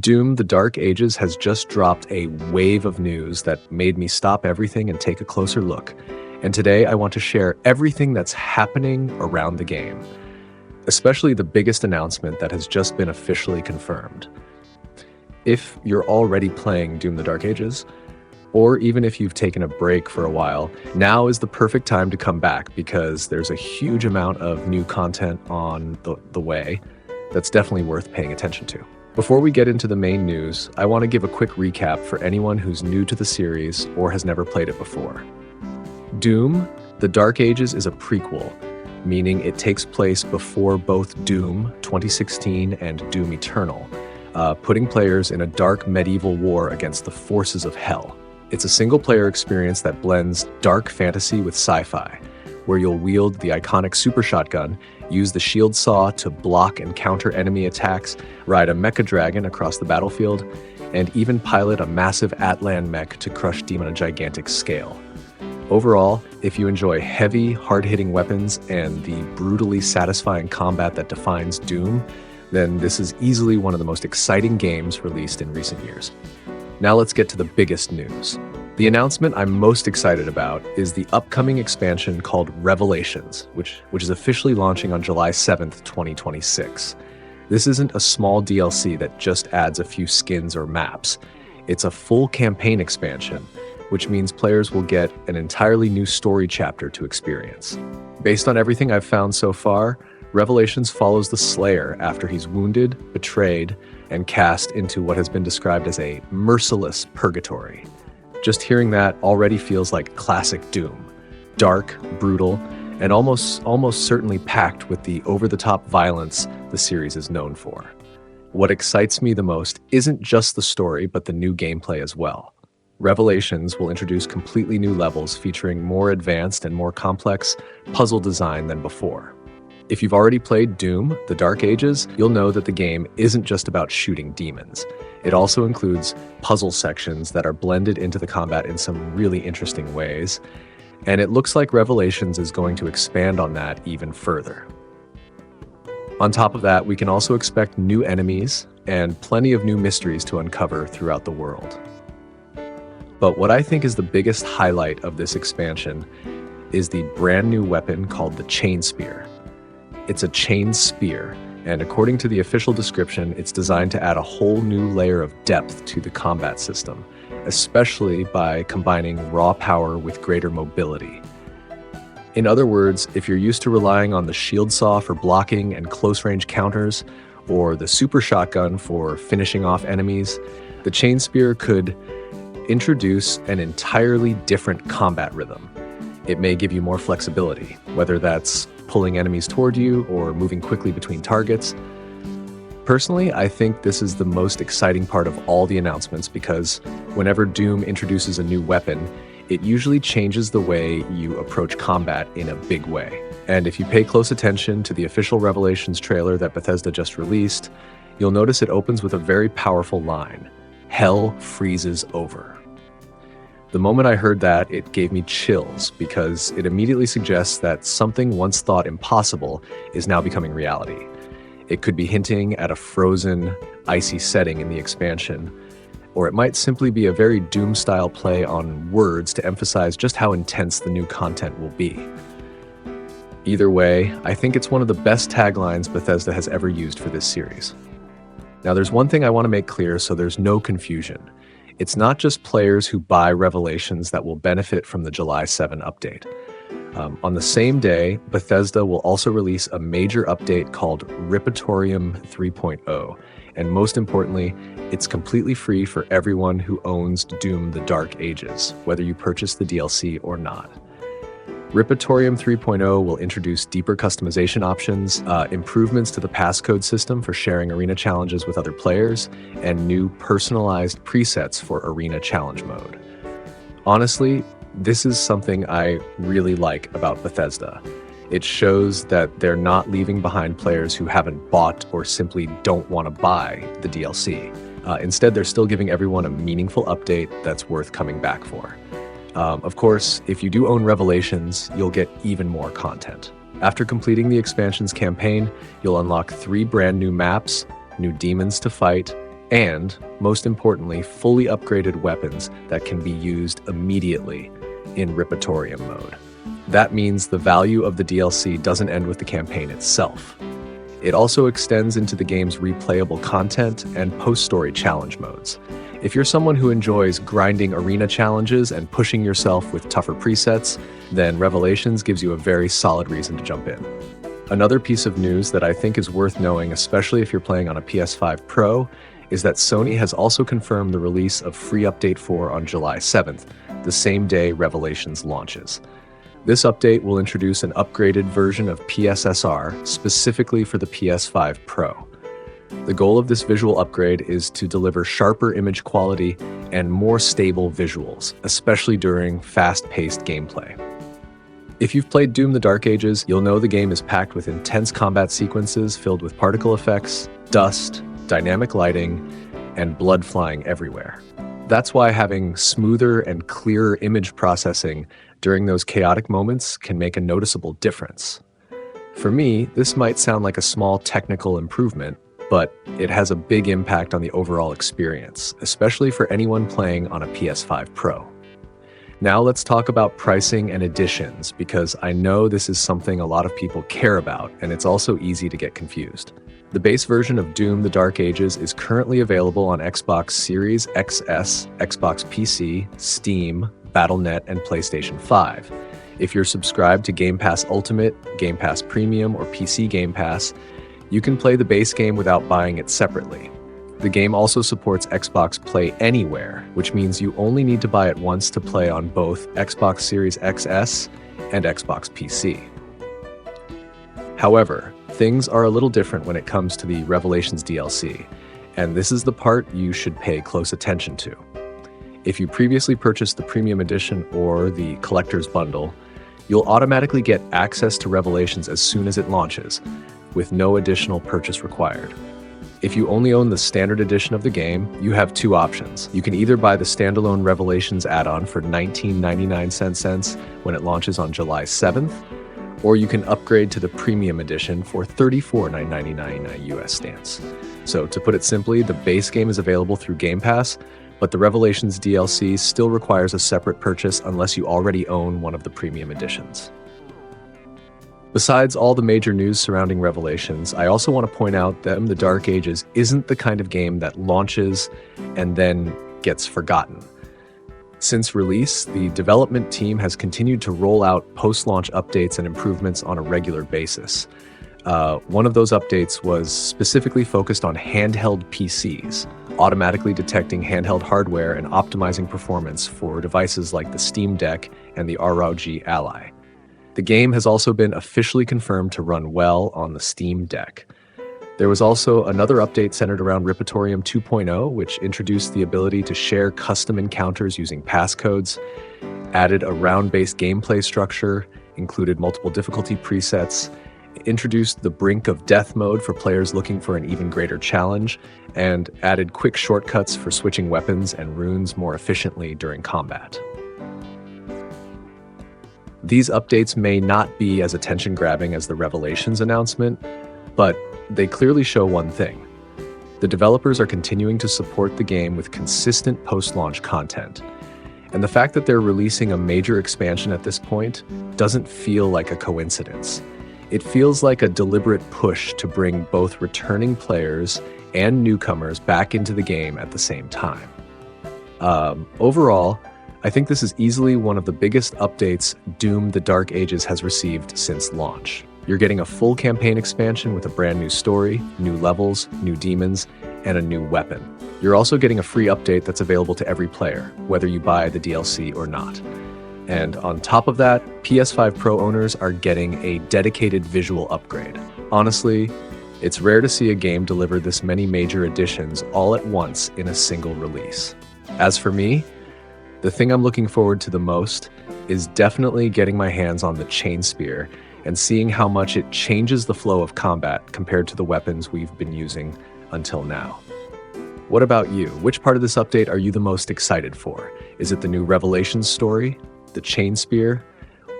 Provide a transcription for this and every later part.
Doom: The Dark Ages has just dropped a wave of news that made me stop everything and take a closer look. And today I want to share everything that's happening around the game, especially the biggest announcement that has just been officially confirmed. If you're already playing Doom: The Dark Ages, or even if you've taken a break for a while, now is the perfect time to come back because there's a huge amount of new content on the way that's definitely worth paying attention to. Before we get into the main news, I want to give a quick recap for anyone who's new to the series or has never played it before. Doom: The Dark Ages is a prequel, meaning it takes place before both Doom 2016 and Doom Eternal, putting players in a dark medieval war against the forces of hell. It's a single-player experience that blends dark fantasy with sci-fi, where you'll wield the iconic super shotgun, use the shield saw to block and counter enemy attacks, ride a mecha dragon across the battlefield, and even pilot a massive Atlan mech to crush demons on a gigantic scale. Overall, if you enjoy heavy, hard-hitting weapons and the brutally satisfying combat that defines Doom, then this is easily one of the most exciting games released in recent years. Now let's get to the biggest news. The announcement I'm most excited about is the upcoming expansion called Revelations, which is officially launching on July 7th, 2026. This isn't a small DLC that just adds a few skins or maps. It's a full campaign expansion, which means players will get an entirely new story chapter to experience. Based on everything I've found so far, Revelations follows the Slayer after he's wounded, betrayed, and cast into what has been described as a merciless purgatory. Just hearing that already feels like classic Doom. Dark, brutal, and almost certainly packed with the over-the-top violence the series is known for. What excites me the most isn't just the story, but the new gameplay as well. Revelations will introduce completely new levels featuring more advanced and more complex puzzle design than before. If you've already played Doom: The Dark Ages, you'll know that the game isn't just about shooting demons. It also includes puzzle sections that are blended into the combat in some really interesting ways, and it looks like Revelations is going to expand on that even further. On top of that, we can also expect new enemies and plenty of new mysteries to uncover throughout the world. But what I think is the biggest highlight of this expansion is the brand new weapon called the Chain Spear. It's a chain spear, and according to the official description, it's designed to add a whole new layer of depth to the combat system, especially by combining raw power with greater mobility. In other words, if you're used to relying on the shield saw for blocking and close-range counters, or the super shotgun for finishing off enemies, the chain spear could introduce an entirely different combat rhythm. It may give you more flexibility, whether that's pulling enemies toward you or moving quickly between targets. Personally, I think this is the most exciting part of all the announcements because whenever Doom introduces a new weapon, it usually changes the way you approach combat in a big way. And if you pay close attention to the official Revelations trailer that Bethesda just released, you'll notice it opens with a very powerful line: "Hell freezes over." The moment I heard that, it gave me chills because it immediately suggests that something once thought impossible is now becoming reality. It could be hinting at a frozen, icy setting in the expansion, or it might simply be a very Doom-style play on words to emphasize just how intense the new content will be. Either way, I think it's one of the best taglines Bethesda has ever used for this series. Now, there's one thing I want to make clear so there's no confusion. It's not just players who buy Revelations that will benefit from the July 7 update. On the same day, Bethesda will also release a major update called Ripatorium 3.0, and most importantly, it's completely free for everyone who owns Doom: The Dark Ages, whether you purchase the DLC or not. Ripatorium 3.0 will introduce deeper customization options, improvements to the passcode system for sharing arena challenges with other players, and new personalized presets for arena challenge mode. Honestly, this is something I really like about Bethesda. It shows that they're not leaving behind players who haven't bought or simply don't want to buy the DLC. Instead, they're still giving everyone a meaningful update that's worth coming back for. Of course, if you do own Revelations, you'll get even more content. After completing the expansion's campaign, you'll unlock 3 brand new maps, new demons to fight, and, most importantly, fully upgraded weapons that can be used immediately in Ripatorium mode. That means the value of the DLC doesn't end with the campaign itself. It also extends into the game's replayable content and post-story challenge modes. If you're someone who enjoys grinding arena challenges and pushing yourself with tougher presets, then Revelations gives you a very solid reason to jump in. Another piece of news that I think is worth knowing, especially if you're playing on a PS5 Pro, is that Sony has also confirmed the release of Free Update 4 on July 7th, the same day Revelations launches. This update will introduce an upgraded version of PSSR specifically for the PS5 Pro. The goal of this visual upgrade is to deliver sharper image quality and more stable visuals, especially during fast-paced gameplay. If you've played Doom: The Dark Ages, you'll know the game is packed with intense combat sequences filled with particle effects, dust, dynamic lighting, and blood flying everywhere. That's why having smoother and clearer image processing during those chaotic moments can make a noticeable difference. For me, this might sound like a small technical improvement, but it has a big impact on the overall experience, especially for anyone playing on a PS5 Pro. Now let's talk about pricing and additions, because I know this is something a lot of people care about, and it's also easy to get confused. The base version of Doom: The Dark Ages is currently available on Xbox Series XS, Xbox PC, Steam, Battle.net, and PlayStation 5. If you're subscribed to Game Pass Ultimate, Game Pass Premium, or PC Game Pass, you can play the base game without buying it separately. The game also supports Xbox Play Anywhere, which means you only need to buy it once to play on both Xbox Series XS and Xbox PC. However, things are a little different when it comes to the Revelations DLC, and this is the part you should pay close attention to. If you previously purchased the Premium Edition or the Collector's Bundle, you'll automatically get access to Revelations as soon as it launches, with no additional purchase required. If you only own the Standard Edition of the game, you have two options. You can either buy the standalone Revelations add-on for $19.99 when it launches on July 7th, or you can upgrade to the Premium Edition for $34.99 US stance. So to put it simply, the base game is available through Game Pass, but the Revelations DLC still requires a separate purchase unless you already own one of the Premium Editions. Besides all the major news surrounding Revelations, I also want to point out that The Dark Ages isn't the kind of game that launches and then gets forgotten. Since release, the development team has continued to roll out post-launch updates and improvements on a regular basis. One of those updates was specifically focused on handheld PCs, automatically detecting handheld hardware and optimizing performance for devices like the Steam Deck and the ROG Ally. The game has also been officially confirmed to run well on the Steam Deck. There was also another update centered around Ripatorium 2.0, which introduced the ability to share custom encounters using passcodes, added a round-based gameplay structure, included multiple difficulty presets, introduced the Brink of Death mode for players looking for an even greater challenge, and added quick shortcuts for switching weapons and runes more efficiently during combat. These updates may not be as attention-grabbing as the Revelations announcement, but they clearly show one thing. The developers are continuing to support the game with consistent post-launch content. And the fact that they're releasing a major expansion at this point doesn't feel like a coincidence. It feels like a deliberate push to bring both returning players and newcomers back into the game at the same time. Overall, I think this is easily one of the biggest updates Doom: The Dark Ages has received since launch. You're getting a full campaign expansion with a brand new story, new levels, new demons, and a new weapon. You're also getting a free update that's available to every player, whether you buy the DLC or not. And on top of that, PS5 Pro owners are getting a dedicated visual upgrade. Honestly, it's rare to see a game deliver this many major additions all at once in a single release. As for me, the thing I'm looking forward to the most is definitely getting my hands on the Chain Spear and seeing how much it changes the flow of combat compared to the weapons we've been using until now. What about you? Which part of this update are you the most excited for? Is it the new Revelations story, the Chain Spear,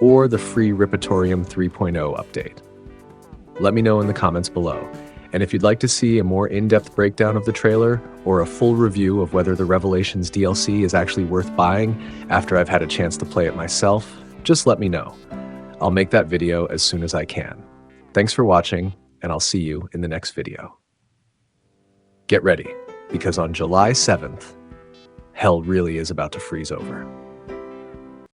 or the free Ripatorium 3.0 update? Let me know in the comments below. And if you'd like to see a more in-depth breakdown of the trailer or a full review of whether the Revelations DLC is actually worth buying after I've had a chance to play it myself, just let me know. I'll make that video as soon as I can. Thanks for watching, and I'll see you in the next video. Get ready, because on July 7th, hell really is about to freeze over.